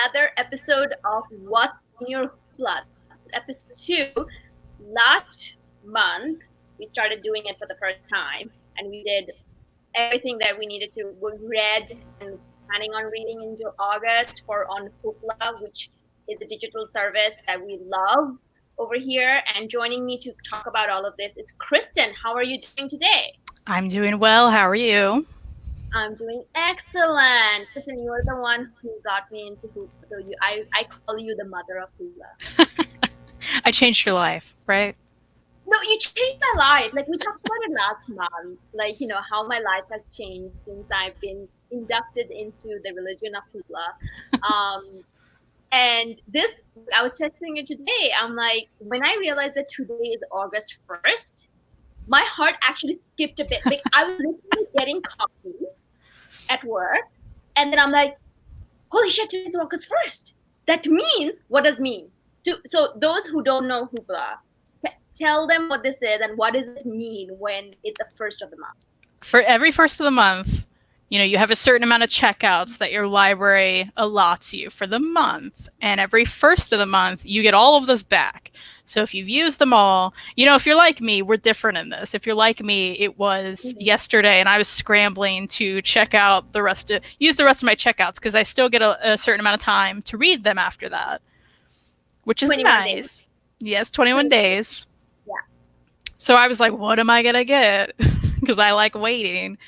another episode of What's in Your Blood. Episode 2. Last month, we started doing it for the first time, and we did everything that we needed to. We read and planning on reading into August for on Hoopla, which is a digital service that we love over here. And joining me to talk about all of this is Kristen. How are you doing today? I'm doing well. How are you? I'm doing excellent. Kristen, you're the one who got me into Hoopla. So I call you the mother of Hoopla. I changed your life, right? No, you changed my life. Like we talked about it last month. Like, how my life has changed since I've been inducted into the religion of Hoopla. And this, I was texting you today. I'm like, when I realized that today is August 1st, my heart actually skipped a bit. Like I was literally getting coffee at work, and then I'm like, holy shit, today's August 1st. That means, what does mean? So those who don't know Hoopla, tell them what this is and what does it mean when it's the first of the month. For every first of the month, you have a certain amount of checkouts that your library allots you for the month. And every first of the month, you get all of those back. So if you've used them all, if you're like me, we're different in this. If you're like me, it was yesterday and I was scrambling to use the rest of my checkouts because I still get a certain amount of time to read them after that, which is nice. Days. Yes, 21 days. Yeah. So I was like, what am I going to get? Because I like waiting.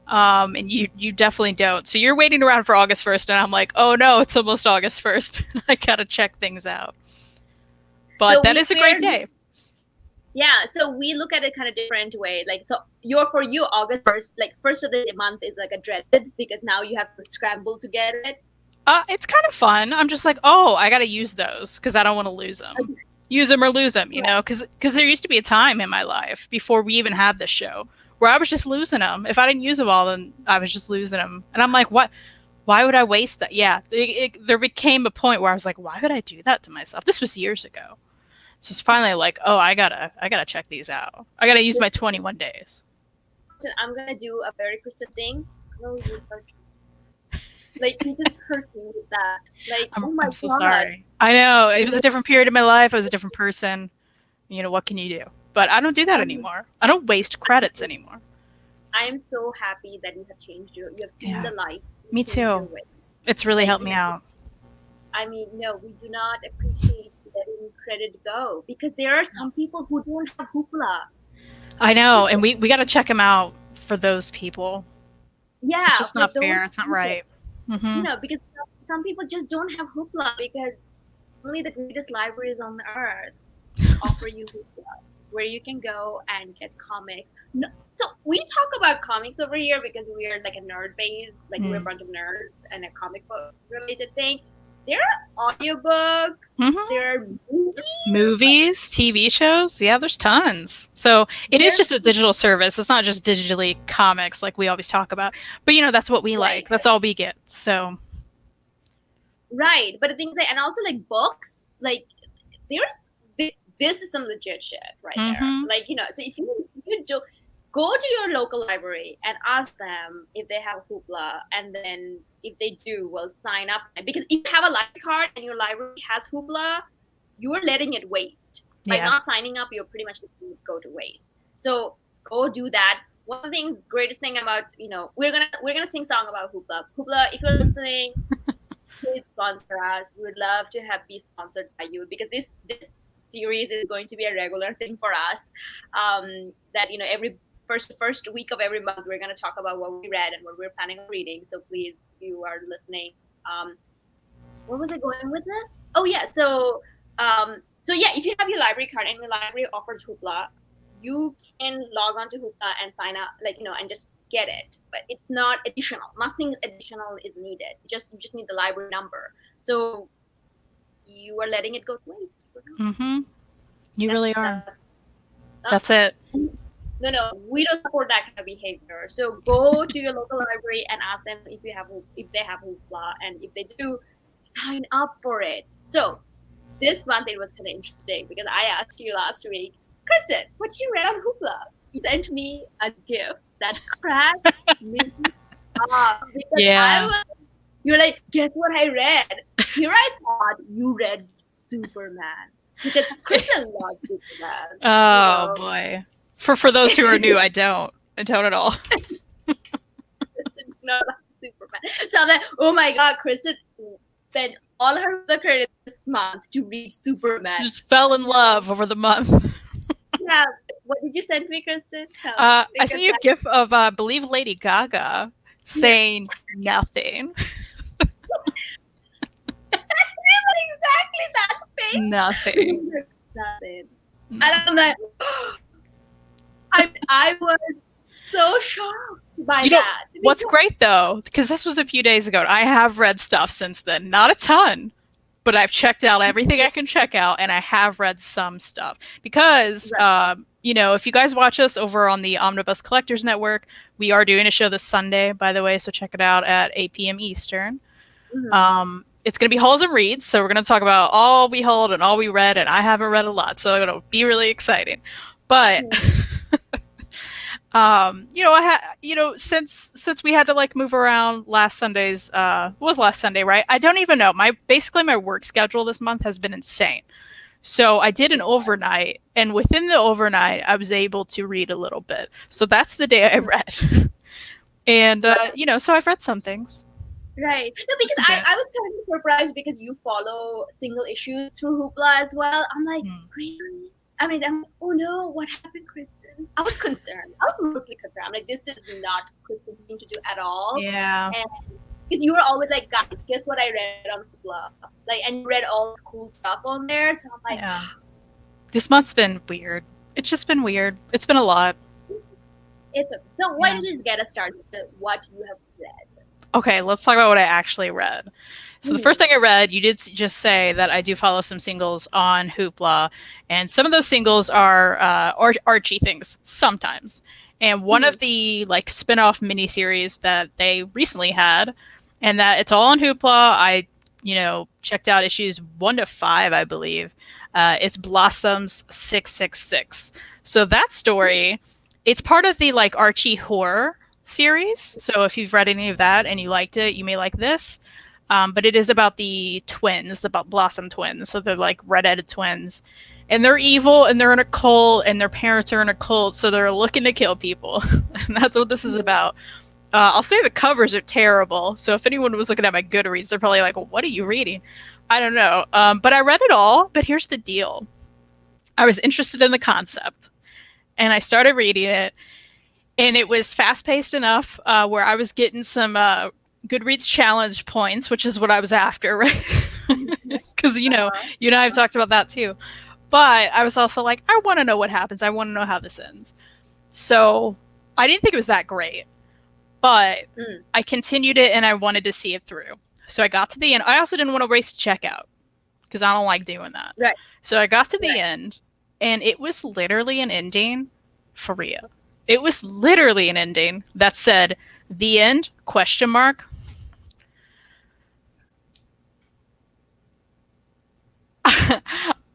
And you definitely don't. So you're waiting around for August 1st, and I'm like, oh no, it's almost August 1st. I gotta check things out. But so that is a great day. Yeah, so we look at it kind of different way. Like, so for you, August 1st, like first of the month is like a dreaded because now you have to scramble to get it. It's kind of fun. I'm just like, oh, I gotta use those because I don't want to lose them. Okay. Use them or lose them, because there used to be a time in my life before we even had this show where I was just losing them. If I didn't use them all, then I was just losing them. And I'm like, what? Why would I waste that? Yeah, there became a point where I was like, why would I do that to myself? This was years ago. So it's finally like, oh, I gotta check these out. I gotta use my 21 days. I'm gonna do a very Kristen thing. Like, you just hurt me with that. Like, I'm so sorry. I know. It was a different period of my life. I was a different person. What can you do? But I don't do that anymore. I don't waste credits anymore. I am so happy that you have changed you have seen the light. Me too. It's really helped me out. I mean, no, we do not appreciate letting credit go because there are some people who don't have Hoopla. I know, and we got to check them out for those people. Yeah. It's just not fair. It's not right. Mm-hmm. Because some people just don't have Hoopla because only the greatest libraries on the earth offer you Hoopla, where you can go and get comics. No, so we talk about comics over here because we are like a nerd-based, like we're a bunch of nerds and a comic book related thing. There are audiobooks, there are movies, TV shows. Yeah, there's tons. So it is just a digital service. It's not just digitally comics like we always talk about. But that's what we like. That's all we get. So right. But the things and also like books, like this is some legit shit right there. Like, so if you do go to your local library and ask them if they have Hoopla, and then if they do, well, sign up. Because if you have a library card and your library has Hoopla, you're letting it waste. By not signing up, you're pretty much letting it go to waste. So go do that. One of the greatest thing about, we're gonna sing song about Hoopla. Hoopla, if you're listening, please sponsor us. We would love to be sponsored by you because this series is going to be a regular thing for us. That every first week of every month we're going to talk about what we read and what we're planning on reading. So please, if you are listening, where was I going with this? Oh yeah, so yeah, if you have your library card and your library offers Hoopla, you can log on to Hoopla and sign up, and just get it. But it's not additional. Nothing additional is needed. You just need the library number. So you are letting it go to waste. You really are. That's it. No, we don't support that kind of behavior. So go to your local library and ask them if they have Hoopla, and if they do, sign up for it. So this month it was kind of interesting because I asked you last week, Kristen, what you read on Hoopla? You sent me a gift that cracked me up because you're like, guess what I read? Here I thought you read Superman because Kristen loves Superman. Oh boy. For those who are new, I don't at all. Kristen knows Superman. So I'm like, oh my god, Kristen spent all her credit this month to read Superman. Just fell in love over the month. Yeah. What did you send me, Kristen? I sent you a gif of, I believe, Lady Gaga saying nothing. Exactly that face. Nothing. Nothing. And I'm like, I was so shocked by that. What's great though, because this was a few days ago, I have read stuff since then. Not a ton, but I've checked out everything I can check out, and I have read some stuff. Because, if you guys watch us over on the Omnibus Collectors Network, we are doing a show this Sunday, by the way, so check it out at 8 p.m. Eastern. Mm-hmm. It's going to be Hauls and Reads, so we're going to talk about all we hauled and all we read, and I haven't read a lot, so it'll be really exciting. But, since we had to move around last Sunday's, it was last Sunday, right? I don't even know. Basically my work schedule this month has been insane. So I did an overnight, and within the overnight, I was able to read a little bit. So that's the day I read. And, so I've read some things. Right. No, because I was kind of surprised because you follow single issues through Hoopla as well. I'm like, really? I mean, oh no, what happened, Kristen? I was concerned. I was mostly concerned. I'm like, this is not Kristen thing to do at all. Yeah. And because you were always like, guys, guess what I read on Hoopla? And you read all this cool stuff on there. So I'm like, this month's been weird. It's just been weird. It's been a lot. It's okay. So why don't you just get us started with what you have read? Okay, let's talk about what I actually read. So the first thing I read, you did just say that I do follow some singles on Hoopla, and some of those singles are Archie things sometimes. And one of the spin-off miniseries that they recently had, and that it's all on Hoopla. I checked out issues 1 to 5, I believe. It's Blossoms 666. So that story, it's part of the Archie horror series. So if you've read any of that and you liked it, you may like this. But it is about the twins, about Blossom twins. So they're redheaded twins, and they're evil, and they're in a cult, and their parents are in a cult, so they're looking to kill people. And that's what this is about. I'll say the covers are terrible. So if anyone was looking at my Goodreads, they're probably like, well, what are you reading? I don't know. But I read it all. But here's the deal. I was interested in the concept, and I started reading it. And it was fast-paced enough where I was getting some Goodreads challenge points, which is what I was after, right? Because, you and I have talked about that too. But I was also like, I want to know what happens. I want to know how this ends. So I didn't think it was that great. But I continued it, and I wanted to see it through. So I got to the end. I also didn't want to waste checkout because I don't like doing that. Right. So I got to the end, and it was literally an ending for Rhea. It was literally an ending that said, "The end?" ?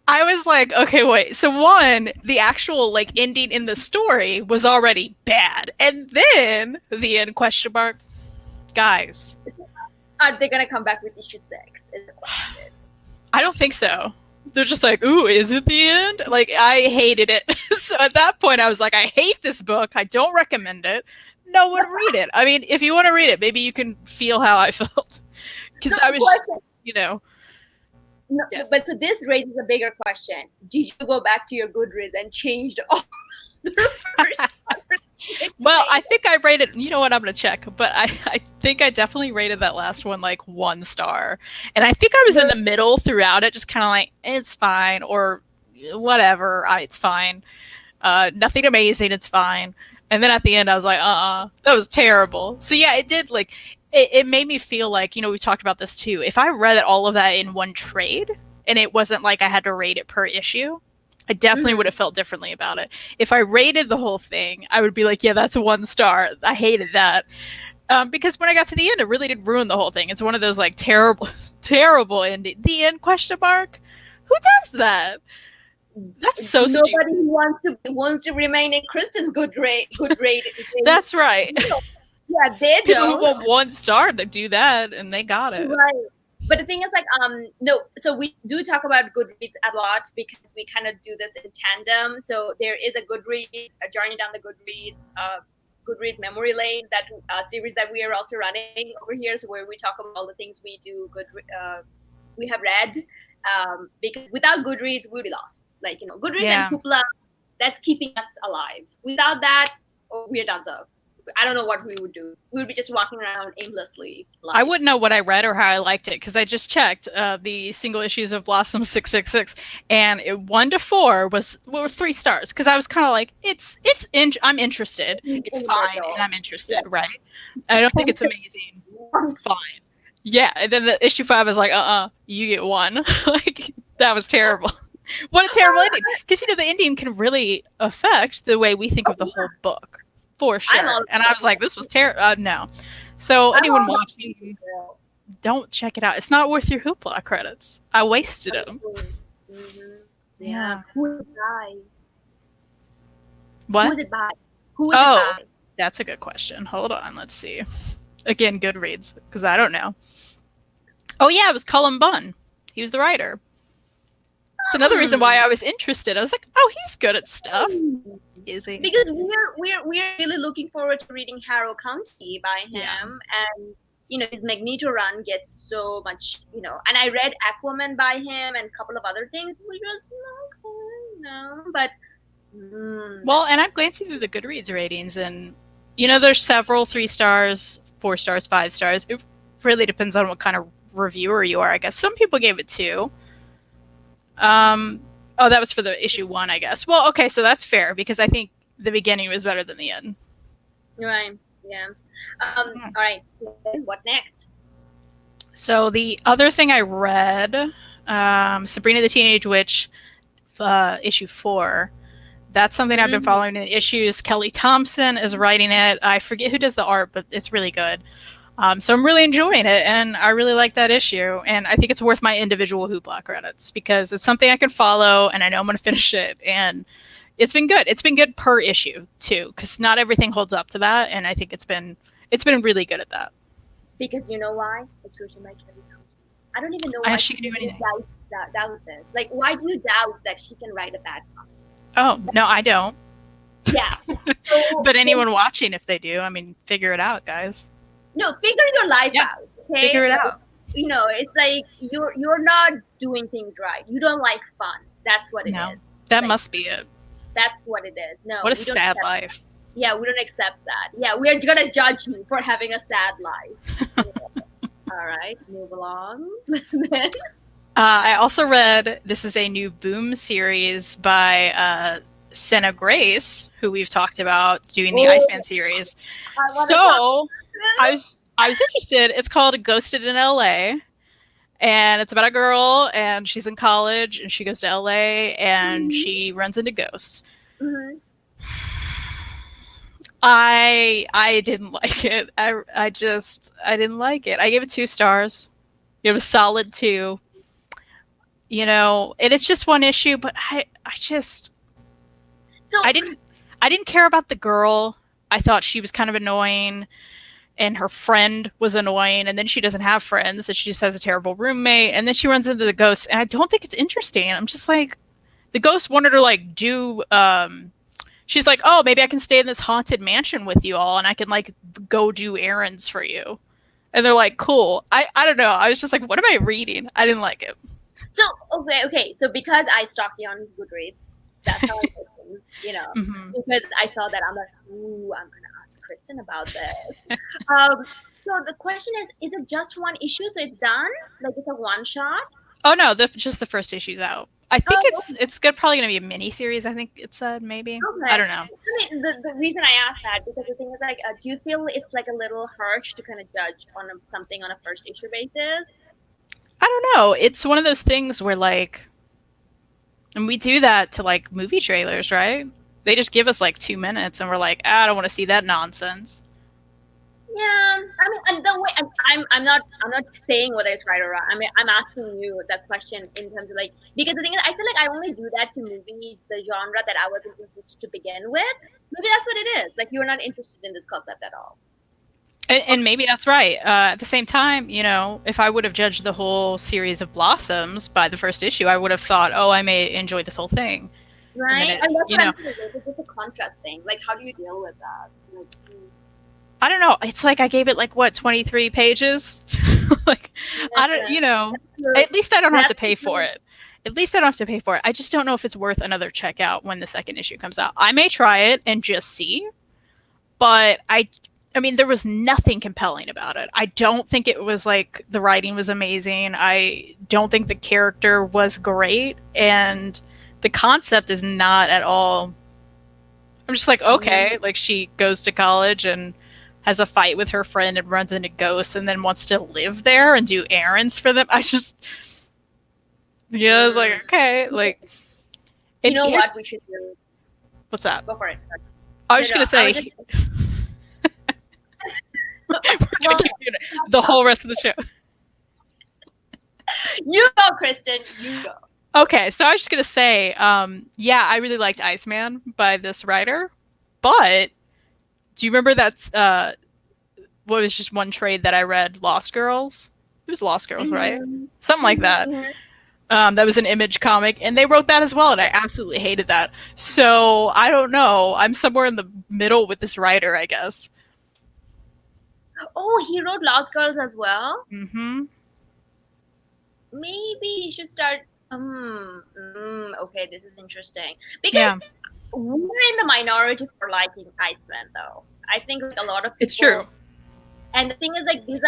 I was like, okay, wait. So one, the actual ending in the story was already bad, and then the end ? Guys, are they gonna come back with issue 6? Is the question. I don't think so. They're just like, ooh, is it the end? I hated it. So at that point, I was like, I hate this book. I don't recommend it. No one read it. I mean, if you want to read it, maybe you can feel how I felt. Because I was, No, yes. But so this raises a bigger question. Did you go back to your Goodreads and changed all the Well, I think I rated, you know what, I'm going to check, but I think I definitely rated that last one 1 star. And I think I was in the middle throughout it, just kind of it's fine, or whatever, it's fine. Nothing amazing, it's fine. And then at the end, I was like, that was terrible. So yeah, it did, it made me feel like, we talked about this too. If I read all of that in one trade, and it wasn't I had to rate it per issue, I definitely would have felt differently about it. If I rated the whole thing, I would be like, yeah, that's a 1 star. I hated that. Because when I got to the end, it really did ruin the whole thing. It's one of those terrible, terrible ending. The end ? Who does that? That's so stupid. Nobody wants to remain in Kristen's good rate. That's right. Yeah, they do. People who want 1 star, they do that, and they got it. Right. But the thing is, like, no. So we do talk about Goodreads a lot because we kind of do this in tandem. So there is a Goodreads, a journey down the Goodreads, Goodreads memory lane, that series that we are also running over here. So where we talk about all the things we do, we have read. Because without Goodreads, we would be lost. Like, Goodreads and Hoopla, that's keeping us alive. Without that, we're done. So I don't know what we would do. We would be just walking around aimlessly. I wouldn't know what I read or how I liked it because I just checked the single issues of Blossom 666, and 1 to 4 were 3 stars because I was kind of like, I'm interested, it's fine, and I'm interested, right? I don't think it's amazing. It's fine. Yeah, and then the issue 5 is like, you get 1. Like, that was terrible. What a terrible ending! Because the ending can really affect the way we think of the whole book. For sure. And I was like, this was terrible. No. So anyone watching, don't check it out. It's not worth your Hoopla credits. I wasted them. Mm-hmm. Yeah. Who is it by? What? Who is it by? Who is it by? That's a good question. Hold on. Let's see. Again, Goodreads, because I don't know. Oh, yeah, it was Cullen Bunn. He was the writer. It's another reason why I was interested. I was like, oh, he's good at stuff. Is he? Because we're really looking forward to reading Harrow County by him, and his Magneto run gets so much, and I read Aquaman by him and a couple of other things, which was okay, but. Well, and I'm glancing through the Goodreads ratings, and there's several 3 stars, 4 stars, 5 stars. It really depends on what kind of reviewer you are, I guess. Some people gave it 2. Oh, that was for the issue 1, I guess. Well, okay, so that's fair because I think the beginning was better than the end. Right. Yeah. All right. What next? So the other thing I read, Sabrina the Teenage Witch, issue 4. That's something I've been following in issues. Kelly Thompson is writing it. I forget who does the art, but it's really good. So I'm really enjoying it, and I really like that issue, and I think it's worth my individual Hoopla credits because it's something I can follow, and I know I'm going to finish it, and it's been good. It's been good per issue too, because not everything holds up to that, and I think it's been really good at that. Because you know why? It's written by Kelly Thompson. I don't even know why she can do anything. Doubt this. Like, why do you doubt that she can write a bad comic? Oh no, I don't. Yeah. But anyone watching, if they do, I mean, figure it out, guys. No, figure your life out. Okay? Figure it out. It's like you're not doing things right. You don't like fun. That's what it is. That must be it. That's what it is. No. What a sad life. Yeah, we don't accept that. Yeah, we're gonna judge you for having a sad life. All right, move along. I also read, this is a new Boom series by Senna Grace, who we've talked about doing the Iceman series. So I was interested. It's called Ghosted in LA, and it's about a girl, and she's in college, and she goes to LA, and she runs into ghosts. Mm-hmm. I didn't like it. I didn't like it. I gave it 2 stars. It was solid 2. And it's just 1 issue, but I didn't care about the girl. I thought she was kind of annoying, and her friend was annoying, and then she doesn't have friends, and she just has a terrible roommate, and then she runs into the ghost, and I don't think it's interesting. I'm just like, the ghost wanted her like do she's like, oh, maybe I can stay in this haunted mansion with you all, and I can like go do errands for you. And they're like, cool. I don't know. I was just like, what am I reading? I didn't like it. So okay. So because I stalk you on Goodreads, that's how I do things, because I saw that, I'm like, ooh, I'm gonna ask Kristen about this. So the question is it just 1 issue? So it's done? Like, it's a 1-shot? Oh no, just the first issue's out. I think it's probably going to be a mini series. I think it said maybe. Okay. I don't know. I mean, the reason I asked that, because the thing is, like, do you feel it's like a little harsh to kind of judge on something on a first issue basis? I don't know. It's one of those things where, like, and we do that to like movie trailers, right? They just give us like 2 minutes, and we're like, I don't want to see that nonsense. Yeah, I mean, and the way I'm not saying whether it's right or wrong. I mean, I'm asking you that question in terms of, like, because the thing is, I feel like I only do that to movies, the genre that I wasn't interested to begin with. Maybe that's what it is. Like, you're not interested in this concept at all. And maybe that's right. At the same time, if I would have judged the whole series of Blossoms by the first issue, I would have thought, oh, I may enjoy this whole thing. And then Right? And that's what I'm saying. It's just a contrast thing. Like, how do you deal with that? Like, I don't know. It's like I gave it like what 23 pages. Like I don't, at least I don't have to pay for it. At least I don't have to pay for it. I just don't know if it's worth another checkout when the second issue comes out. I may try it and just see, but I mean there was nothing compelling about it. I don't think it was like the writing was amazing. I don't think the character was great, and the concept is not at all. I'm just like, okay, like she goes to college and has a fight with her friend and runs into ghosts and then wants to live there and do errands for them. I was like, okay, like. You know what we should do? What's that? Go for it. I was just gonna say. We're gonna keep doing it the whole rest of the show. You go, Kristen. You go. Okay, so I was just gonna say, yeah, I really liked Iceman by this writer, but do you remember that's what was just one trade that I read, Lost Girls? It was Lost Girls, right? Something like that. That was an Image comic, and they wrote that as well, and I absolutely hated that. So I don't know. I'm somewhere in the middle with this writer, I guess. Oh, he wrote Lost Girls as well? Mm-hmm. Maybe you should start. Okay, this is interesting. Because we're in the minority for liking Iceman, though. I think like a lot of people. It's true. And the thing is, like, these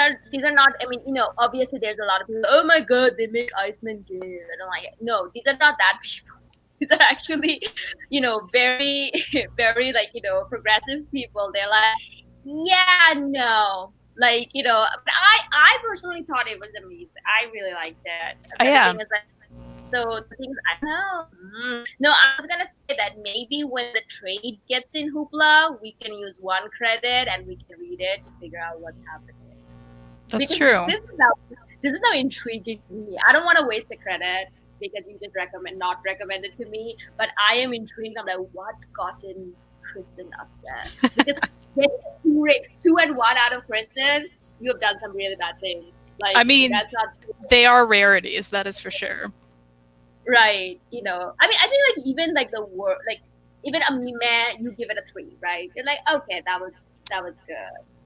are not. I mean, obviously, there's a lot of people. Oh my God, they make Iceman gay. I don't like it. No, these are not that people. These are actually, very, very like progressive people. They're like, yeah, no, like but I personally thought it was amazing. I really liked it. Yeah. So the things I know. No, I was gonna say that maybe when the trade gets in Hoopla, we can use one credit and we can read it to figure out what's happening. That's true. This is how intriguing me. I don't want to waste a credit because you just not recommend it to me. But I am intrigued. I'm like, what gotten Kristen upset? Because getting 2 and 1 out of Kristen, you have done some really bad things. Like, I mean, that's not true. They are rarities. That is for sure. Right. I mean, I think like even like the word, like even a meme, you give it a 3, right? You're like, okay, that was good.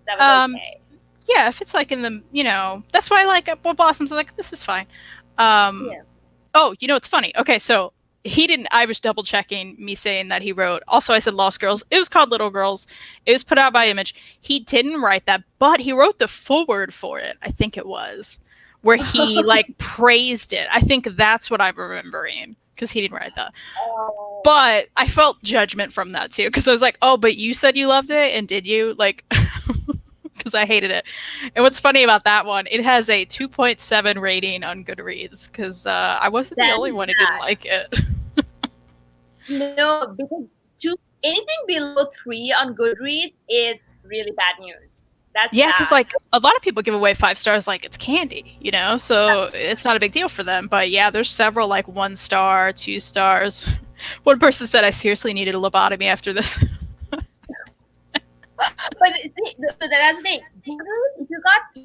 That was okay. Yeah, if it's like in the, that's why I like what Blossoms. Like, this is fine. Yeah. Oh, it's funny. Okay, so he didn't. I was double checking me saying that he wrote. Also, I said Lost Girls. It was called Little Girls. It was put out by Image. He didn't write that, but he wrote the foreword for it. I think it was where he like praised it. I think that's what I'm remembering because he didn't write that. Oh. But I felt judgment from that too because I was like, oh, but you said you loved it, and did you like? Because I hated it. And what's funny about that one, it has a 2.7 rating on Goodreads because I wasn't the only one who didn't like it. No, because anything below 3 on Goodreads, it's really bad news. That's because like a lot of people give away 5 stars like it's candy, so it's not a big deal for them. But yeah, there's several like 1 star, 2 stars. One person said, I seriously needed a lobotomy after this. But see, that's the thing. If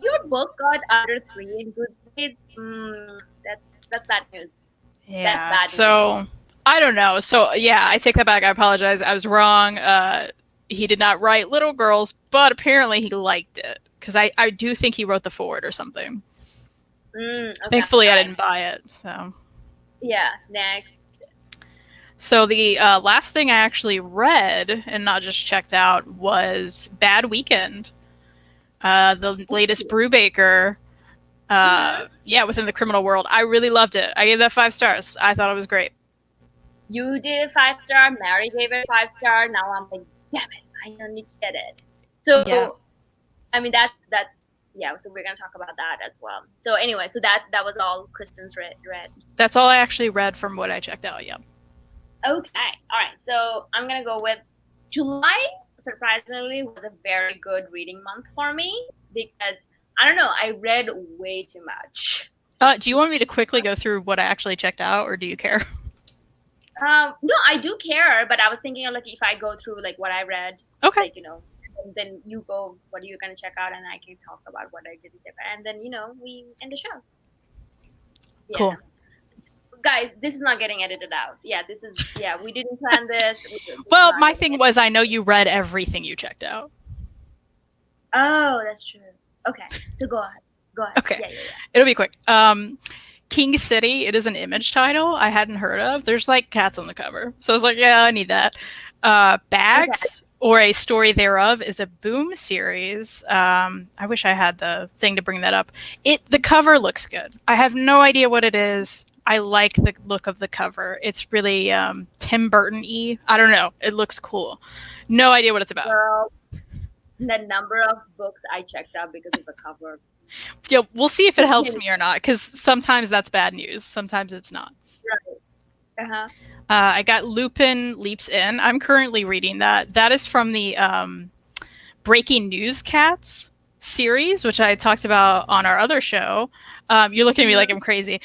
your book got under 3 in Goodreads, that's bad news. Yeah. That's bad so news. I don't know. So yeah, I take that back. I apologize. I was wrong. He did not write Little Girls, but apparently he liked it because I do think he wrote the foreword or something. Okay. Thankfully, I didn't buy it. So yeah. Next. So the last thing I actually read and not just checked out was Bad Weekend, the latest Brubaker. Within the criminal world. I really loved it. I gave that 5 stars. I thought it was great. You did 5 star. Mary gave it 5 star. Now I'm like, damn it, I don't need to get it. So yeah. I mean that's so we're gonna talk about that as well. So anyway, so that was all Kristen's read. That's all I actually read from what I checked out. Yeah. Okay. All right. So I'm gonna go with July. Surprisingly, was a very good reading month for me because I don't know, I read way too much. Do you want me to quickly go through what I actually checked out, or do you care? No, I do care, but I was thinking of like if I go through like what I read. Okay. Like, and then you go, what are you going to check out, and I can talk about what I did check out, and then we end the show. Yeah. Cool. Guys, this is not getting edited out. Yeah, we didn't plan this. Well, my thing was, I know you read everything you checked out. Oh, that's true. Okay, so go ahead. Okay. Yeah. It'll be quick. King City, it is an Image title I hadn't heard of. There's like cats on the cover. So I was like, yeah, I need that. Bags, or A Story Thereof, is a Boom series. I wish I had the thing to bring that up. The cover looks good. I have no idea what it is. I like the look of the cover. It's really Tim Burton-y. I don't know. It looks cool. No idea what it's about. Girl, the number of books I checked out because of the cover. Yeah, we'll see if it helps me or not, because sometimes that's bad news. Sometimes it's not. Right. Uh-huh. I got Lupin Leaps In. I'm currently reading that. That is from the Breaking News Cats series, which I talked about on our other show. You're looking at me like I'm crazy.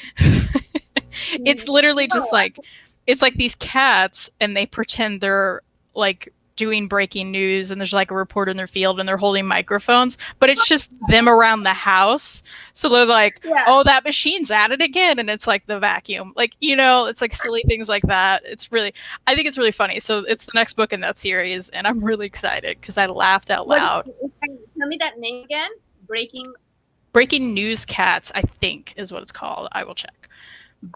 It's literally just it's like these cats, and they pretend they're like doing breaking news, and there's like a reporter in their field, and they're holding microphones, but it's just them around the house. So they're like, oh, that machine's at it again, and it's like the vacuum, like, it's like silly things like that. I think it's really funny. So it's the next book in that series, and I'm really excited because I laughed out loud. Tell me that name again. Breaking News Cats, I think, is what it's called. I will check.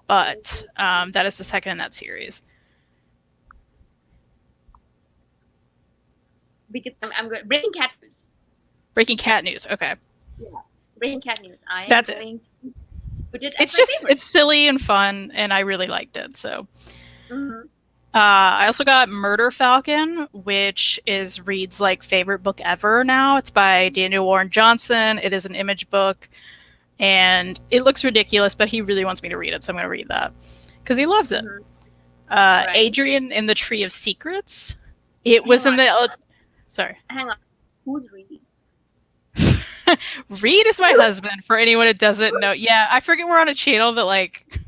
But that is the second in that series. Because I'm good. Breaking Cat News. Breaking Cat News. Okay. Yeah. Breaking Cat News. That's it. It's silly and fun, and I really liked it. So. Mm-hmm. I also got Murder Falcon, which reads like favorite book ever now. It's by Daniel Warren Johnson. It is an Image book, and it looks ridiculous, but he really wants me to read it, so I'm going to read that because he loves it. Right. Adrian in the Tree of Secrets. It was in the... Sorry. Hang on. Who's Reed? Reed is my husband, for anyone who doesn't know. Yeah, I forget we're on a channel that, like...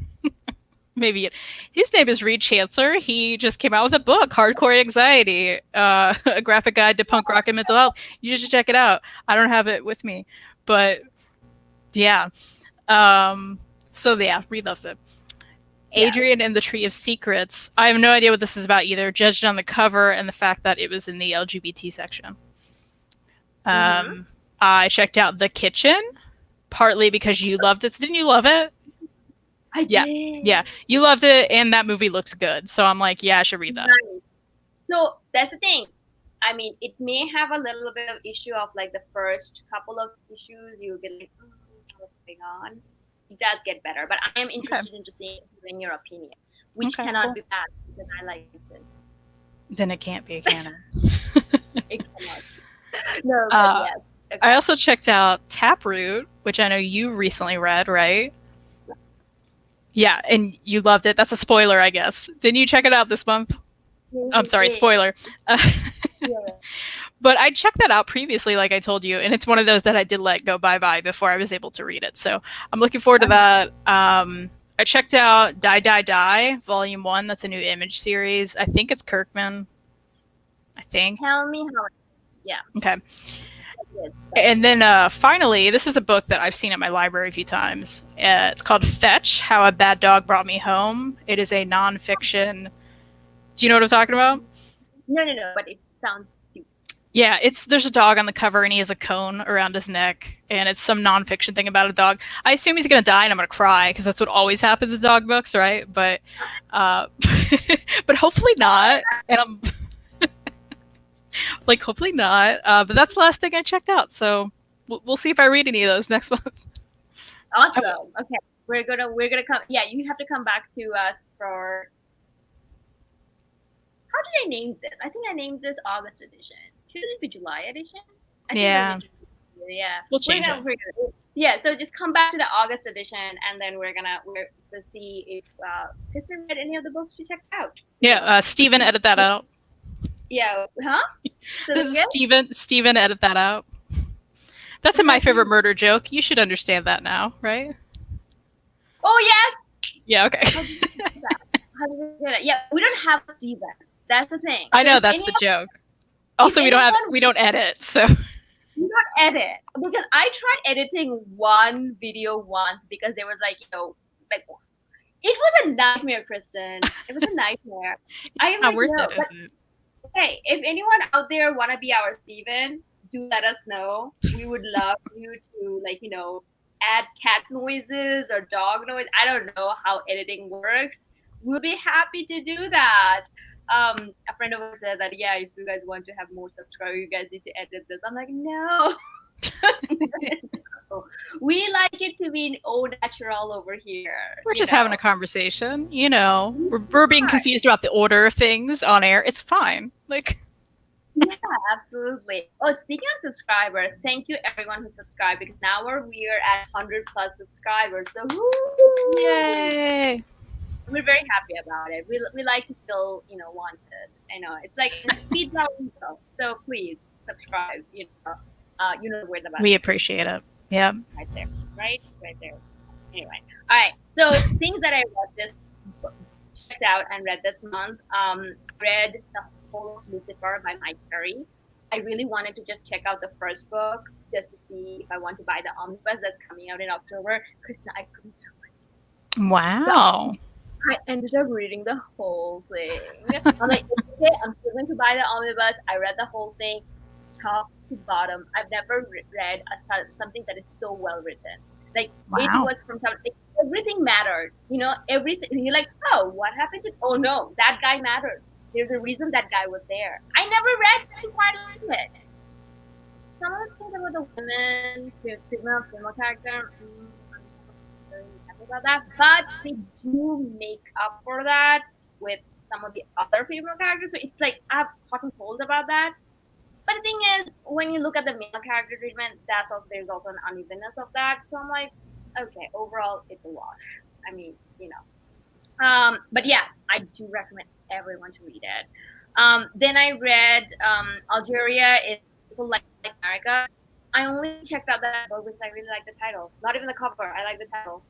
maybe his name is Reed Chancellor. He just came out with a book, Hardcore Anxiety, a graphic guide to punk rock and mental health. You should check it out. I don't have it with me, but yeah. So yeah, Reed loves it. Adrian and the Tree of Secrets. I have no idea what this is about either, judged on the cover and the fact that it was in the LGBT section. I checked out The Kitchen, partly because you loved it. So didn't you love it? I did. Yeah, you loved it, and that movie looks good. So I'm like, yeah, I should read that. Right. So that's the thing. I mean, it may have a little bit of issue of like the first couple of issues. You'll be like, what's going on? It does get better, but I am interested in just seeing your opinion, which cannot be bad because I liked it. Then it can't be a canon. It cannot. No, but yes. Okay. I also checked out Taproot, which I know you recently read, right? Yeah, and you loved it. That's a spoiler, I guess. Didn't you check it out this month? I'm sorry, spoiler. But I checked that out previously, like I told you, and it's one of those that I did let go bye-bye before I was able to read it. So I'm looking forward to that. I checked out Die, Die, Die, Volume 1. That's a new Image series. I think it's Kirkman. I think. Tell me how it is. Yeah. Okay. And then finally, this is a book that I've seen at my library a few times. It's called Fetch, How a Bad Dog Brought Me Home. It is a nonfiction. Do you know what I'm talking about? No, but it sounds cute. Yeah, there's a dog on the cover, and he has a cone around his neck, and it's some nonfiction thing about a dog. I assume he's going to die, and I'm going to cry, because that's what always happens in dog books, right? But but hopefully not. And I'm... like, hopefully not. But that's the last thing I checked out. So we'll see if I read any of those next month. Awesome. Okay, we're gonna come. Yeah, you have to come back to us for. How did I name this? I think I named this August edition. Should it be July edition? Yeah. We'll change it. Yeah. So just come back to the August edition, and then we're to see if Kristen read any of the books you checked out. Yeah. Steven, edit that out. Yeah, huh? This is Steven. Steven, edit that out. That's a My Favorite Murder joke. You should understand that now, right? Oh, yes! Yeah, okay. How did you do that? Yeah, we don't have Steven. That's the thing. I know, that's the joke. Also, we don't edit, so do not edit, because I tried editing one video once because there was like, like it was a nightmare, Kristen. It was a nightmare. it's I just am not like, worth no, it, but is it? hey, if anyone out there wanna be our Steven, do let us know. We would love you to, like, add cat noises or dog noise. I don't know how editing works. We'll be happy to do that. A friend of ours said that, yeah, if you guys want to have more subscribers, you guys need to edit this. I'm like, no. We like it to be au natural over here, We're just having a conversation, We're being confused about the order of things on air. It's fine. Like, yeah, absolutely. Oh, speaking of subscribers, thank you everyone who subscribed, because now we're at 100 plus subscribers. So woo! yay! We're very happy about it. We like to feel wanted. I know it's like it speeds our ego. So please subscribe. Where the We button is. appreciate it. Yeah. Right there. Right there. Anyway, all right. So things that I checked out and read this month. Read the whole of Lucifer by Mike Perry. I really wanted to just check out the first book just to see if I want to buy the omnibus that's coming out in October. Kristen, I couldn't stop. Wow. So I ended up reading the whole thing. I'm like, okay, I'm still going to buy the omnibus. I read the whole thing, top to bottom. I've never read something that is so well written. Like, it was from something, everything mattered. You're like, oh, what happened to? Oh no, that guy mattered. There's a reason that guy was there. I never read quite like it. Some of the things about the women, female character. About that, but they do make up for that with some of the other female characters. So it's like I've gotten told about that. But the thing is, when you look at the male character treatment, there's also an unevenness of that. So I'm like, okay, overall it's a wash. I mean, but yeah, I do recommend everyone to read it. Then I read Algeria is like America. I only checked out that book because I really like the title. Not even the cover. I like the title.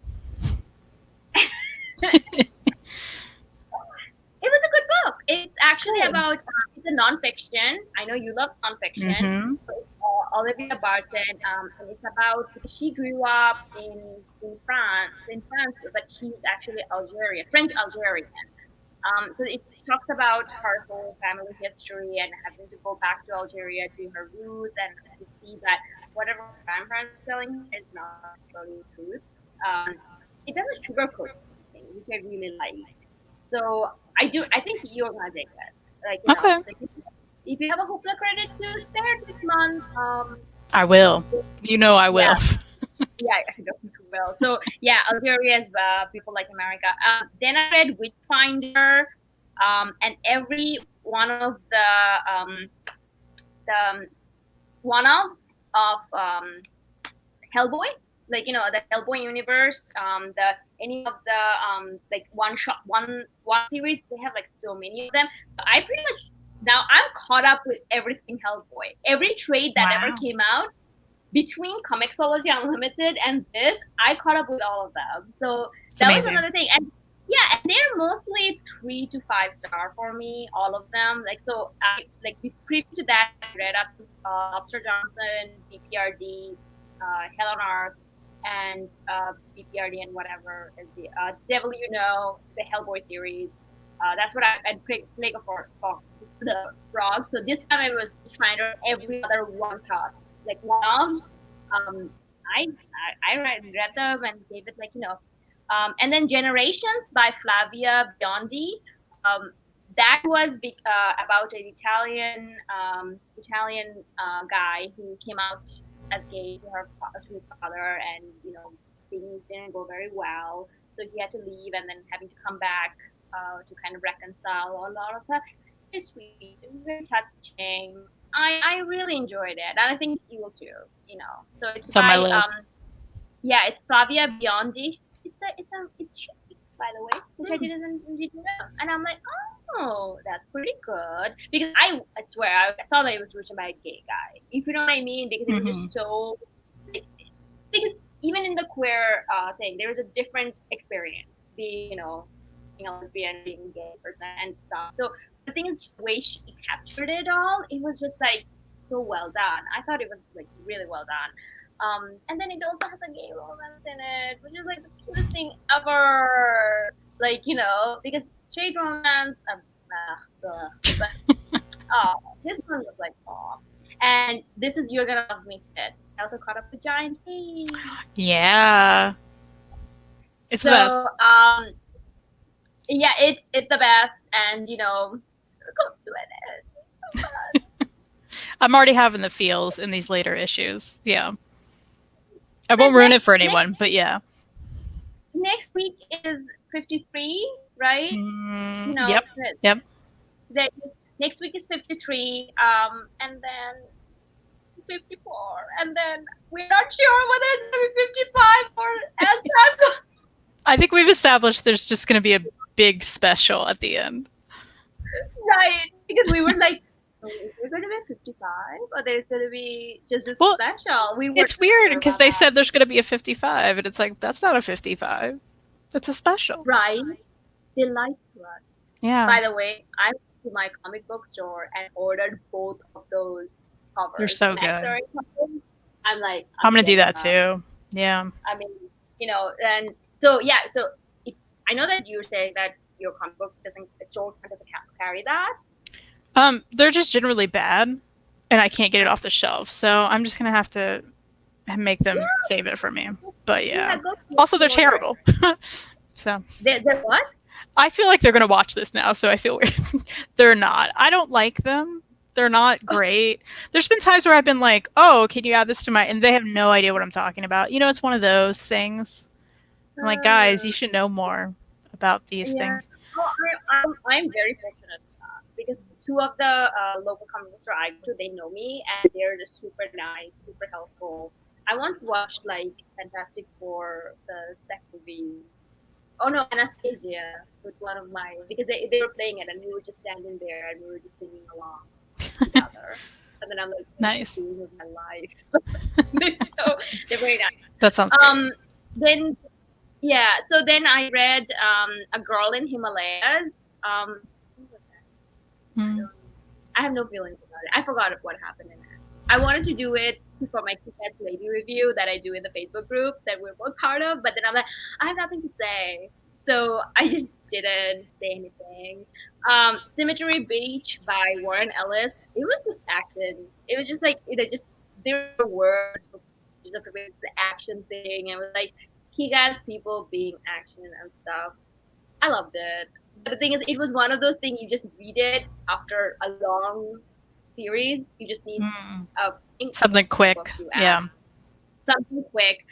It was a good book. It's actually about it's a nonfiction. I know you love nonfiction. Mm-hmm. So it's Olivia Barton, and it's about, because she grew up in France, but she's actually French Algerian. So it talks about her whole family history and having to go back to Algeria to her roots and to see that whatever her grandparents are telling her is not necessarily the truth. It doesn't sugarcoat anything, which I really liked. So I think you're gonna dig it. Okay. So if you have a Hoopla credit to spare this month, I will. I will. Yeah, I know you will. So yeah, Algeria is people like America. Then I read Witchfinder, and every one of the one-offs of Hellboy, like the Hellboy universe, the any of the like one series. They have like so many of them. I pretty much now I'm caught up with everything Hellboy. Every trade that ever came out between Comixology Unlimited and this, I caught up with all of them. So that was another thing. And yeah, and they're mostly 3 to 5 star for me, all of them. Like, so I like previous to that, I read up to Lobster Johnson, BPRD, Hell on Earth, and BPRD and whatever is the Devil the Hellboy series. That's what I'd play for the frog. So this time I was trying to every other one shot, like one-offs. I read them and gave it and then Generations by Flavia Biondi. That was about an Italian guy who came out as gay to his father, and things didn't go very well, so he had to leave, and then having to come back to kind of reconcile a lot of that. It's sweet, it was very touching. I really enjoyed it, and I think you will too. So it's by on my list. It's Flavia Biondi. It's chic, by the way, which I didn't know. And I'm like, oh, that's pretty good, because I swear I thought it was written by a gay guy, if you know what I mean, because it was just so. Because even in the queer thing, there is a different experience, being a lesbian, being a gay person and stuff. So the thing is, the way she captured it all, it was just like so well done. I thought it was like really well done. And then it also has a gay romance in it, which is like the cutest thing ever. Like, you know, because straight romance, but this one was like, oh. And this is You're Gonna Love Me Fist. I also caught up with Giant Heat. Yeah. It's so, the best. Yeah, it's the best, and you know, go to it. I'm already having the feels in these later issues. Yeah. I won't ruin it for anyone, but yeah. Next week is 53, right? You know, yep. Yep. Next week is 53, and then 54, and then we're not sure whether it's going to be 55 or as I think we've established there's just going to be a big special at the end. Right, because we were like, so is there going to be 55 or there's going to be just this special? It's weird because they said there's going to be a 55, and it's like, that's not a 55. That's a special. Right. They lied to us. Yeah. By the way, I went to my comic book store and ordered both of those covers. They're so good. I'm like, I'm going to do that too. Yeah. I mean, you know, and so, yeah, so I know that you're saying that your comic book store doesn't carry that. They're just generally bad, and I can't get it off the shelf, so I'm just going to have to make them save it for me. But yeah. Also, they're terrible. So. They're what? I feel like they're going to watch this now, so I feel weird. They're not. I don't like them. They're not great. There's been times where I've been like, oh, can you add this to my... And they have no idea what I'm talking about. You know, it's one of those things. I'm like, guys, you should know more about these things. Well, I'm very fortunate because two of the local comic book stores I go to, they know me, and they're just super nice, super helpful. I once watched like Fantastic Four, the second movie. Oh no, Anastasia with one of my, because they were playing it and we were just standing there and we were just singing along together. And then I'm like, nice. With my life. So they're very nice. That sounds great. Then yeah, so then I read A Girl in Himalayas. I have no feelings about it. I forgot what happened in it. I wanted to do it for my Kutet's Lady review that I do in the Facebook group that we're both part of, but then I'm like, I have nothing to say. So I just didn't say anything. Cemetery Beach by Warren Ellis. It was just action. It was just like, you know, just there were words for just the action thing. And it was like kick-ass people being action and stuff. I loved it. But the thing is, it was one of those things you just read it after a long series. You just need something quick. Yeah. Something quick.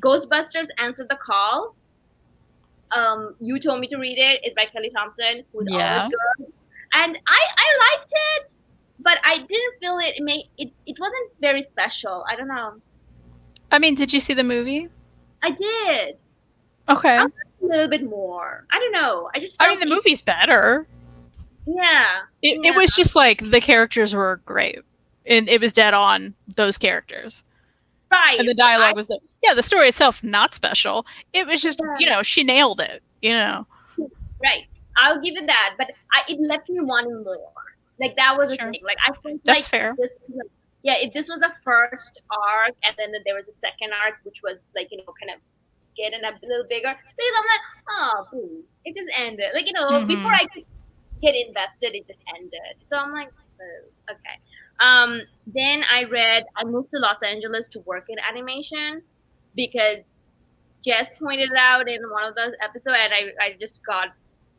Ghostbusters Answer the Call. You told me to read it. It's by Kelly Thompson, who's always good. And I liked it, but I didn't feel it wasn't very special. I don't know. I mean, did you see the movie? I did. Okay. A little bit more. I don't know. I mean, the movie's better. Yeah. It was just like the characters were great. And it was dead on those characters. Right. And the dialogue was the story itself, not special. It was just, you know, she nailed it, you know. Right. I'll give it that. But it left me wanting more. Like, that was a thing. Like, I think that's fair. This was if this was the first arc and then there was a second arc, which was like, you know, kind of getting a little bigger. Because I'm like, oh, boom. It just ended. Like, you know, before I could get invested, it just ended. So I'm like, oh, okay. Then I moved to Los Angeles to work in animation because Jess pointed it out in one of those episodes, and I just got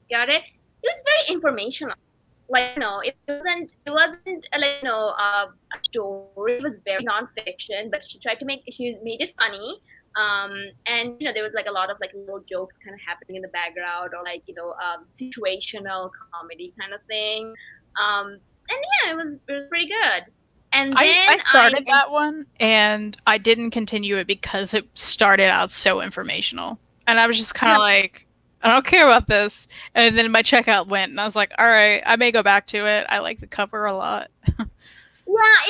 it. It was very informational. Like, you know, it wasn't like, you know, a story. It was very nonfiction, but she made it funny. And you know, there was like a lot of like little jokes kind of happening in the background, or like, you know, situational comedy kind of thing. And yeah, it was pretty good. And then I started that one, and I didn't continue it because it started out so informational, and I was just kind of like, I don't care about this. And then my checkout went, and I was like, all right, I may go back to it. I like the cover a lot. Yeah,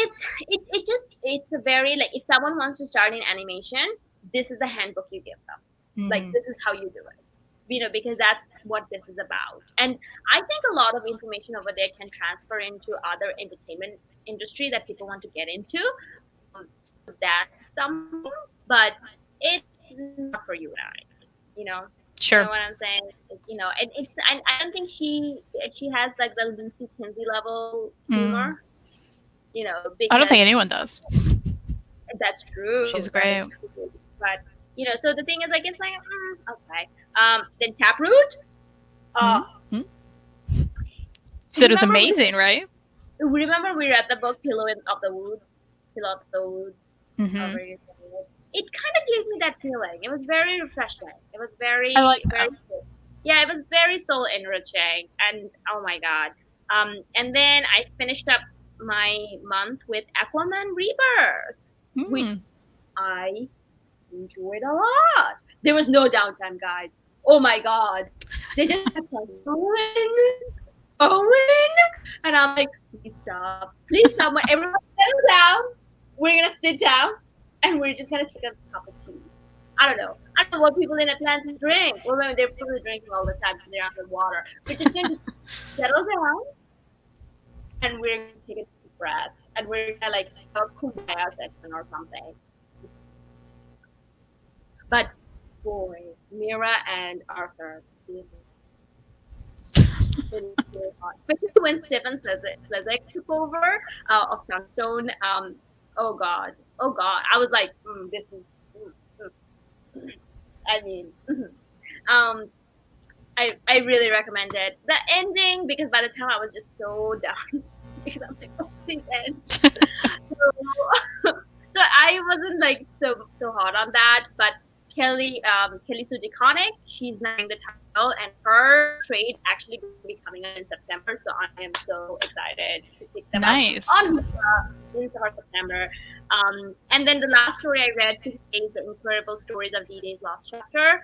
it's a very, like, if someone wants to start in animation, this is the handbook you give them. Like, this is how you do it. because that's what this is about. And I think a lot of information over there can transfer into other entertainment industry that people want to get into. So that's something, but it's not for you and I. You know, you know Sure. what I'm saying? And I don't think she has like the Lucy Kinsey level Mm. humor. I don't think Because anyone does. that's true. She's That great. is true. But so the thing is, like, it's like, okay. Then Taproot. Uh, Mm-hmm. you So it was remember we amazing, right? remember we read the book of the Woods, Pillow of the Woods. Mm-hmm. Over it kind of gave me that feeling. It was very refreshing. It was I like very that. yeah. It was very soul enriching, and oh my god. And then I finished up my month with Aquaman Rebirth, which Mm. I enjoyed a lot. There was no downtime, guys. Oh my god. They just kept on going, and I'm like, please stop. When everyone settle down, we're gonna sit down, and we're just gonna take a cup of tea. I don't know what people in Atlanta drink. Well, I mean, they're probably drinking all the time because they're underwater. We're just gonna settle down, and we're gonna take a deep breath, and we're gonna like have a kumbaya session or something. But boy, Mira and Arthur, especially when Stephen Slezak took over of Sunstone. Oh god, I was like, this is. I mean, um, I really recommend it. The ending, because by the time I was just so done because I'm like, oh, please end. So, so I wasn't like so hot on that, but Kelly Sue DeConnick, she's named the title, and her trade actually going to be coming out in September. So I am so excited to pick them up Nice. on in September. And then the last story I read, 6 Days: The Incredible Stories of D-Day's Lost Chapter.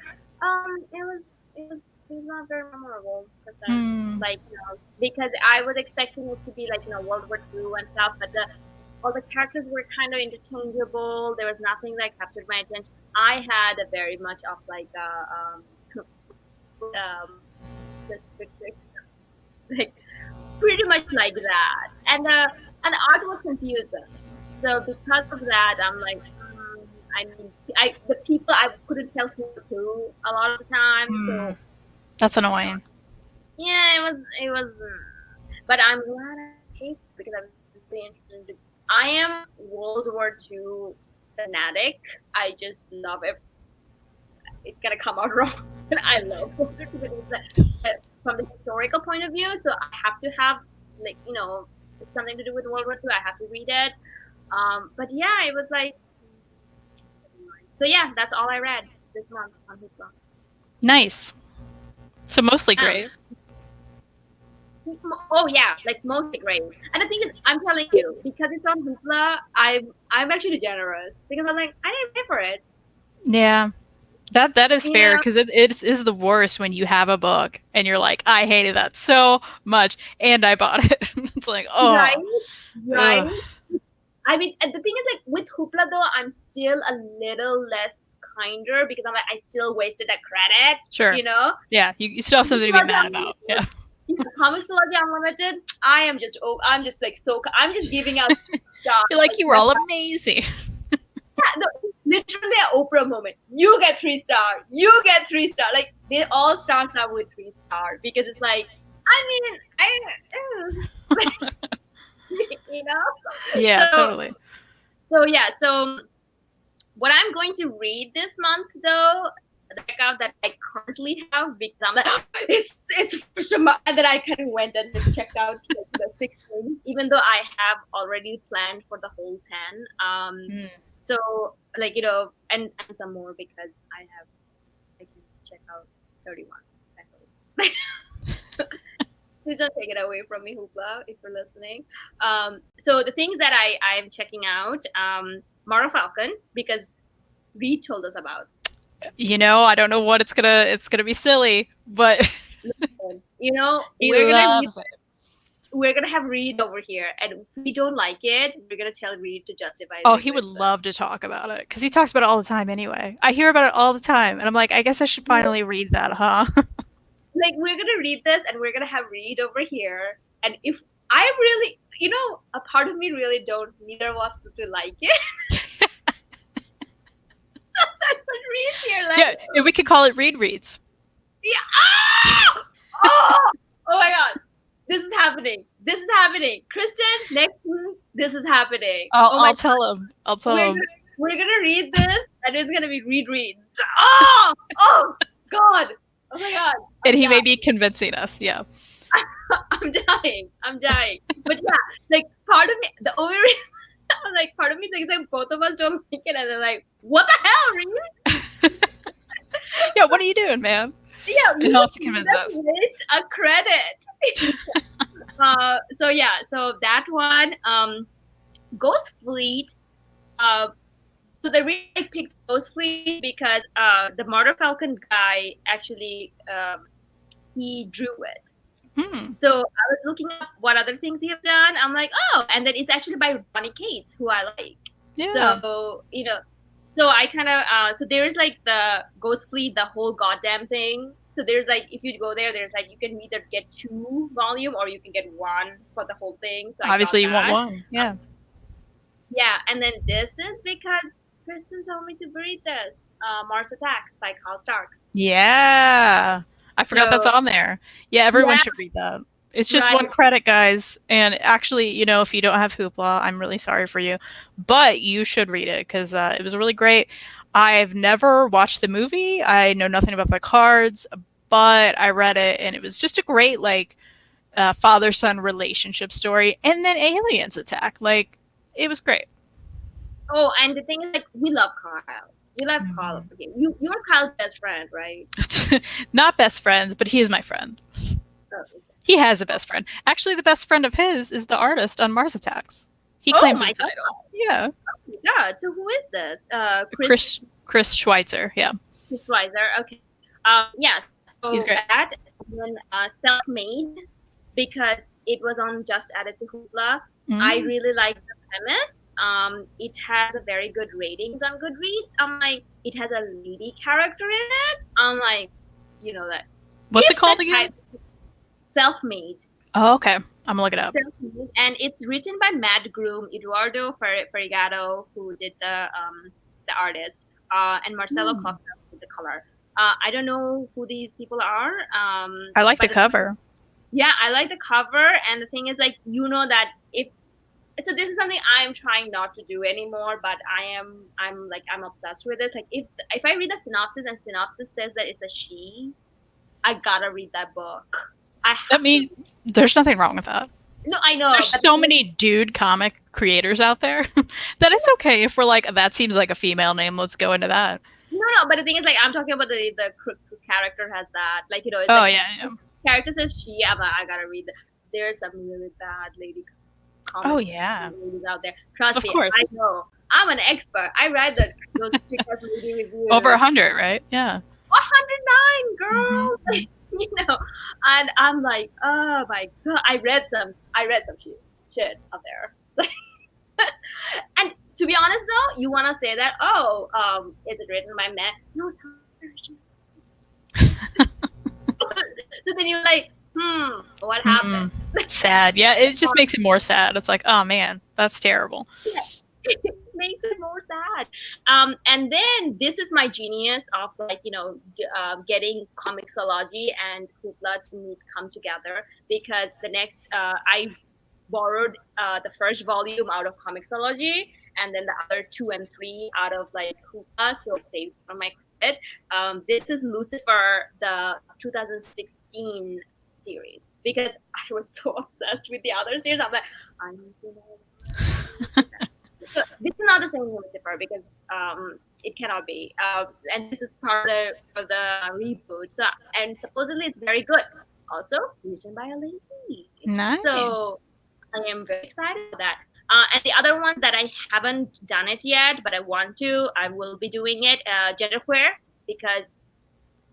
It was not very memorable this time. Mm. Like, because I was expecting it to be like World War II and stuff, but all the characters were kind of interchangeable. There was nothing that captured my attention. I had a very much of like specific, like pretty much like that, and the art was confusing. So because of that, I'm like, I mean, the people I couldn't tell who was who a lot of the time. So That's annoying. yeah, it was, but I'm glad I picked because I'm really interested. I am World War II fanatic. I just love it. It's gonna come out wrong, but I love World War II from the historical point of view. So I have to have like it's something to do with World War II. I have to read it. But yeah, it was like so. Yeah, that's all I read this month on Hoopla. Nice. So mostly great. Oh yeah, like mostly great. And the thing is, I'm telling you, because it's on Hoopla, I'm actually generous because I'm like, I didn't pay for it. Yeah. That is fair Yeah, because it is the worst when you have a book and you're like, I hated that so much and I bought it. It's like, right, oh, right. ugh. I mean, and the thing is, like with Hoopla though, I'm still a little less kinder because I'm like, I still wasted that credit. Sure. Yeah, you still have something to be mad about. Yeah. Comixology Unlimited, I'm just like I'm just giving out stars. You're like, you were all amazing. Yeah, no, literally an Oprah moment. You get 3-star. You get 3-star. Like they all start out with 3-star because it's like, you know. Yeah, totally. So yeah. So what I'm going to read this month, though, the account that I currently have, because I'm like, it's first month, and then I kind of went and just checked out the 16, even though I have already planned for the whole 10. So like and some more because I can check out 31 titles. Please don't take it away from me, Hoopla, if you're listening. So the things that I'm checking out, Mara Falcon, because Reed told us about. I don't know what it's gonna be silly, but He we're gonna loves read it. we're gonna have Reed over here, and if we don't like it, we're gonna tell Reed to justify. Oh, he would love to talk about it because he talks about it all the time anyway. I hear about it all the time, and I'm like, I guess I should finally read that, huh? Like, we're gonna read this, and we're gonna have Reed over here, and if I really, a part of me really don't, neither of us to like it. But Reed here, like, yeah, we could call it Reed Reads. Yeah. Oh my God. This is happening. Kristen, next week, this is happening. I'll tell him. We're gonna read this, and it's gonna be Reed Reads. Oh God. Oh my God. And he may be convincing us. Yeah. I'm dying. But yeah, like, part of me, the only reason, like, part of me thinks that both of us don't like it, and they're like, what the hell, Reed? Yeah, what are you doing, man? Yeah, it helps to convince us. Waste a credit. So that one, Ghost Fleet. So they really picked Ghost Fleet because the Murder Falcon guy actually he drew it. So I was looking up what other things he have done. I'm like, oh, and then it's actually by Ronnie Cates, who I like. Yeah. So so I kind of so there's like the Ghost Fleet, the whole goddamn thing. So there's like, if you go there, there's like, you can either get 2 volume or you can get 1 for the whole thing. So obviously you want 1. Yeah. Yeah, and then this is because Kristen told me to read this. Mars Attacks by Carl Starks. Yeah. I forgot that's on there. Yeah, everyone should read that. It's just 1 credit, guys. And actually, if you don't have Hoopla, I'm really sorry for you. But you should read it because it was really great. I've never watched the movie. I know nothing about the cards, but I read it, and it was just a great, like, father-son relationship story. And then aliens attack. Like, it was great. Oh, and the thing is, like, we love Kyle. We love Kyle. Okay. You're Kyle's best friend, right? Not best friends, but he is my friend. Oh, okay. He has a best friend. Actually, the best friend of his is the artist on Mars Attacks. He claims the title. God. Yeah. Oh my God. So who is this? Chris Schweitzer. Yeah. Chris Schweitzer. Okay. Yeah. So he's great. That and then Self-Made, because it was on just added to Hoopla. I really like the premise. It has a very good ratings on Goodreads. I'm like, it has a lady character in it. I'm like, that. What's it called again? Self-Made. Oh, okay. I'm gonna look it up. And it's written by Mad Groom, Eduardo Ferrigado, who did the artist, and Marcelo Costa with the color. I don't know who these people are. I like the cover. Yeah, I like the cover, and the thing is, like, that so this is something I'm trying not to do anymore, but I'm obsessed with this. Like, if I read the synopsis and synopsis says that it's a she, I gotta read that book. There's nothing wrong with that. No, I know. There's so many dude comic creators out there that it's okay if we're like, that seems like a female name, let's go into that. No, but the thing is, like, I'm talking about the character has that, like, it's yeah. Character says she, I gotta read there's some really bad lady comic ladies out there. Trust me, course. I know. I'm an expert. I read those lady reviews. Over 100, right? Yeah. 109, girl. And I'm like, oh my God, I read some shit out there. And to be honest, though, you want to say that, is it written by men? No, it's not. So then you're like, what happened? Sad. Yeah, it just makes it more sad. It's like, oh man, that's terrible. Yeah. It makes it more sad. And then this is my genius of, like, getting Comixology and Hoopla to come together, because the next I borrowed the first volume out of Comixology, and then the other 2 and 3 out of, like, Hoopla, so saved from my credit. This is Lucifer, the 2016 series, because I was so obsessed with the other series. I'm like, I need to know. So this is not the same Lucifer, because it cannot be. And this is part of the reboot. So, and supposedly it's very good. Also written by a lady. Nice. So I am very excited about that. And the other one that I haven't done it yet, but I want to, I will be doing it, Genderqueer, because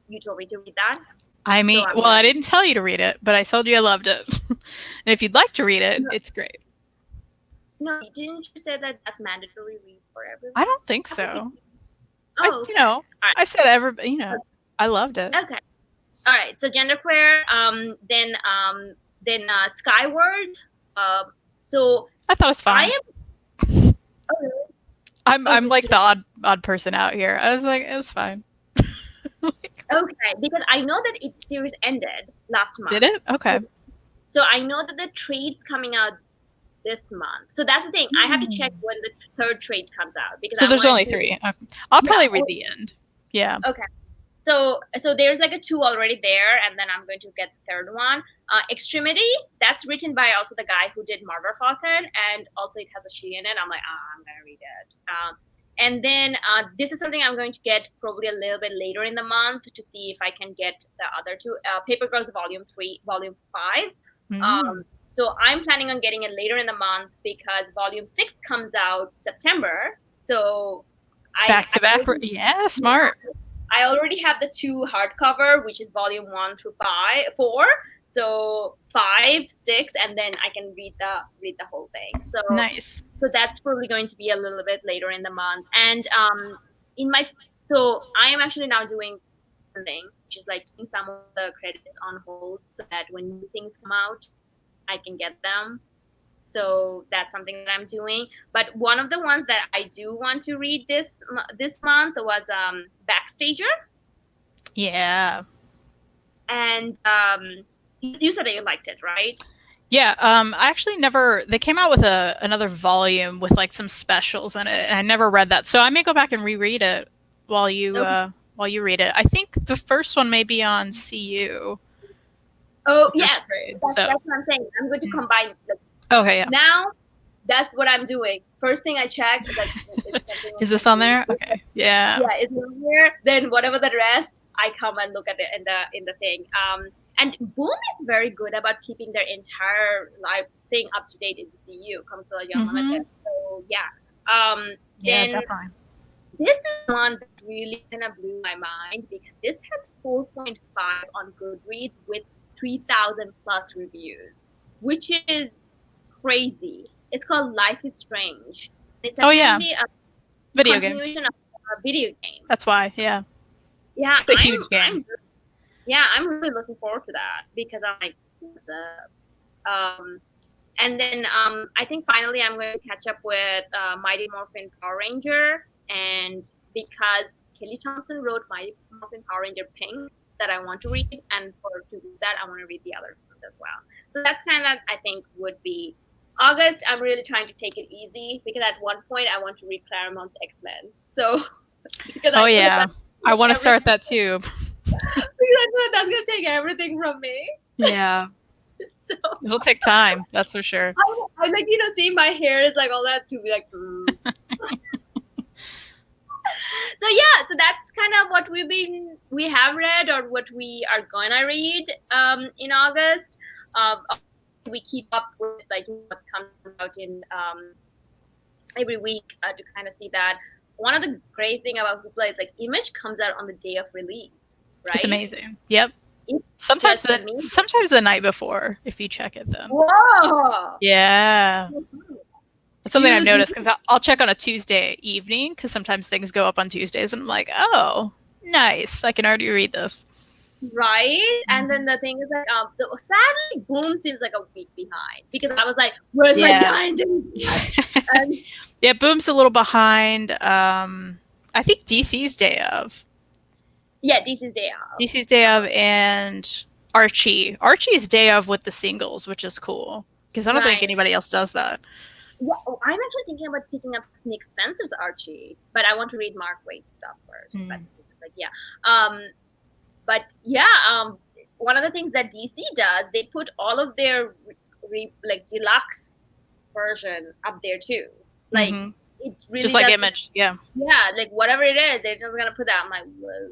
you told me to read that. I mean, So well, I didn't tell you to read it, but I told you I loved it. And if you'd like to read it, it's great. No, didn't you say that that's mandatory read for everyone? I don't think so. Oh, okay. I said everybody, I loved it. Okay. All right. So genderqueer, then Skyward. So I thought it was fine. Oh, really? I'm like the odd person out here. I was like, it was fine. Okay, because I know that its series ended last month. Did it? Okay. So I know that the trade's coming out this month. So that's the thing. I have to check when the third trade comes out because there's only 3. Okay. I'll probably read the end. Yeah. Okay. So there's like a 2 already there, and then I'm going to get the third one. Extremity, that's written by also the guy who did Murder Falcon, and also it has a she in it. I'm like, I'm gonna read it. And then this is something I'm going to get probably a little bit later in the month to see if I can get the other 2. Paper Girls Volume 3, Volume 5. So I'm planning on getting it later in the month because Volume 6 comes out September. So back to back. Yeah, smart. I already have the 2 hardcover, which is Volume 1 through 4. So 5, 6, and then I can read the whole thing. So nice. So that's probably going to be a little bit later in the month. And so I am actually now doing something, which is like keeping some of the credits on hold so that when new things come out, I can get them. So that's something that I'm doing. But one of the ones that I do want to read this month was Backstager. Yeah. And you said that you liked it, right? Yeah, I actually never. They came out with another volume with like some specials in it, and I never read that. So I may go back and reread it while you read it. I think the first one may be on CU. Oh yeah, that's what I'm saying. I'm going to combine. Okay, yeah. Now, that's what I'm doing. First thing I check is like, is this on there? Okay, yeah. Yeah, it's on here. Then whatever the rest, I come and look at it in the thing. And Boom is very good about keeping their entire live thing up to date in the CU. Comes to Unlimited. So yeah. Yeah, then definitely. This is one that really kind of blew my mind because this has 4.5 on Goodreads with 3,000 plus reviews, which is crazy. It's called Life is Strange. It's a video game. Of a video game. That's why, yeah. Yeah, it's a huge game. I'm really looking forward to that because I'm like, what's up? And then I think finally I'm going to catch up with Mighty Morphin Power Ranger, and because Kelly Thompson wrote Mighty Morphin Power Ranger Pink that I want to read, and to do that I want to read the other ones as well. So that's kind of, I think, would be August. I'm really trying to take it easy because at one point I want to read Claremont's X-Men. So because I want to start that too. Because I feel that's going to take everything from me. Yeah. So it'll take time, that's for sure. I like, seeing my hair is like all that to be like. So yeah, so that's kind of what we have read or what we are gonna read in August. We keep up with like what comes out in every week to kind of see that. One of the great thing about Hoopla is like Image comes out on the day of release, right? It's amazing. Yep. Sometimes the night before, if you check it then. Whoa! Yeah. That's something I've noticed because I'll check on a Tuesday evening because sometimes things go up on Tuesdays and I'm like, oh, nice. I can already read this. Right? And then the thing is like, sadly, Boom seems like a week behind because I was like, where's my 9 Yeah, Boom's a little behind. I think DC's Day of. Yeah, DC's Day of. DC's Day of and Archie. Archie's Day of with the singles, which is cool because I don't think anybody else does that. Yeah, I'm actually thinking about picking up Nick Spencer's Archie, but I want to read Mark Waid's stuff first. But one of the things that DC does, they put all of their deluxe version up there too. Like it really just like Image, yeah, like whatever it is, they're just gonna put that. I'm like, whoa.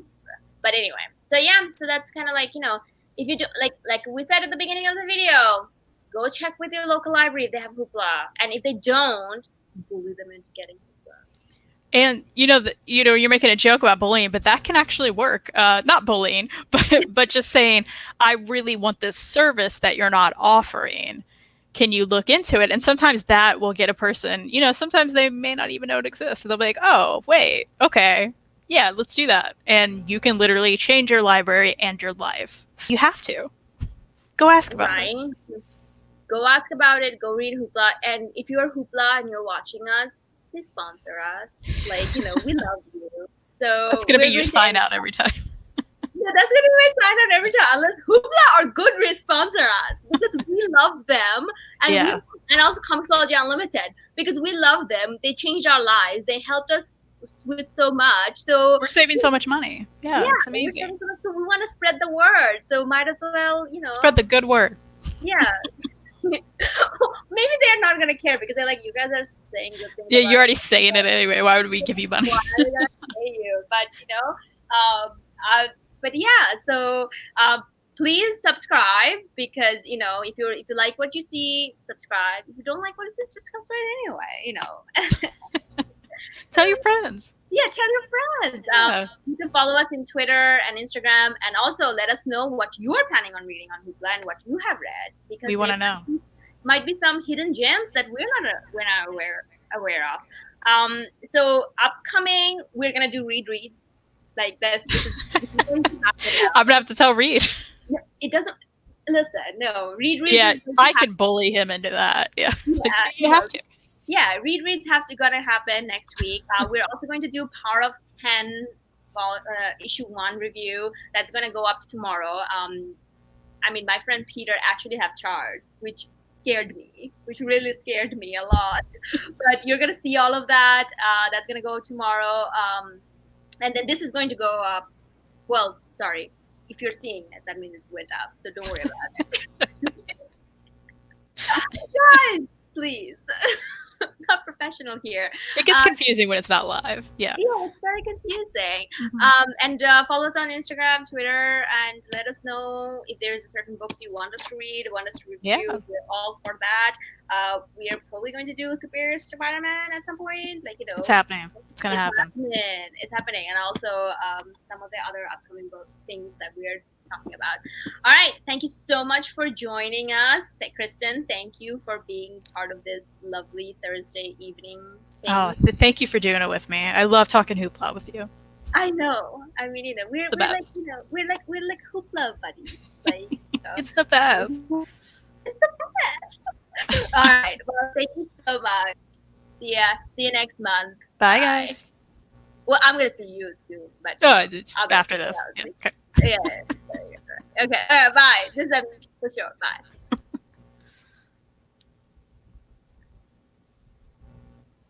But anyway, so that's kind of like, if you do like we said at the beginning of the video, go check with your local library if they have Hoopla, and if they don't, bully them into getting Hoopla. And you're making a joke about bullying, but that can actually work. Not bullying, but just saying, I really want this service that you're not offering. Can you look into it? And sometimes that will get a person, sometimes they may not even know it exists. So they'll be like, oh, wait, okay, yeah, let's do that. And you can literally change your library and your life. So you have to. Go ask about it. Go ask about it. Go read Hoopla. And if you're Hoopla and you're watching us, please sponsor us. We love you. So that's going to be your sign out every time. Yeah, that's going to be my sign out every time. Unless Hoopla or Goodreads sponsor us, because we love them. And and also Comixology Unlimited, because we love them. They changed our lives. They helped us with so much. So we're saving so much money. Yeah, it's amazing. So we want to spread the word. So might as well, spread the good word. Yeah. Maybe they're not gonna care because they're like, you guys are saying good things. Yeah, you're already saying it anyway. Why would we give you money? Why are we gonna pay you? But yeah. So please subscribe, because if you like what you see, subscribe. If you don't like what you see, just subscribe anyway. Tell your friends. Yeah, tell your friends. You can follow us in Twitter and Instagram, and also let us know what you are planning on reading on Hoopla and what you have read, because we want to know. Might be some hidden gems that we're not aware of. So upcoming, we're gonna do reads. Like this is I'm gonna have to tell Reed. It doesn't. Listen, no, reads. Yeah, I can bully him into that. Yeah, you have to. Yeah, reads have to gonna happen next week. We're also going to do Power of 10 issue 1 review that's gonna go up tomorrow. My friend Peter actually have charts, which really scared me a lot. But you're gonna see all of that. That's gonna go tomorrow. And then this is going to go up. Well, sorry, if you're seeing it, that means it went up. So don't worry about it. Guys, please. Not professional here. It gets confusing when it's not live. Yeah, it's very confusing. Mm-hmm. And follow us on Instagram, Twitter, and let us know if there's certain books you want us to read, want us to review. Yeah. We're all for that. We are probably going to do Superior Spider-Man at some point. It's happening. It's gonna happen. It's happening, and also some of the other upcoming things that we're talking about. All right, thank you so much for joining us. Kristen, thank you for being part of this lovely Thursday evening thing. Oh, thank you for doing it with me. I love talking Hoopla with you. I know. We're like Hoopla buddies. It's the best. It's the best. All right. Well, thank you so much. See you next month. Bye, guys. Well, I'm gonna see you soon, but after this. Yeah. Okay. Yeah. Okay. All right. Bye. This is for sure. Bye.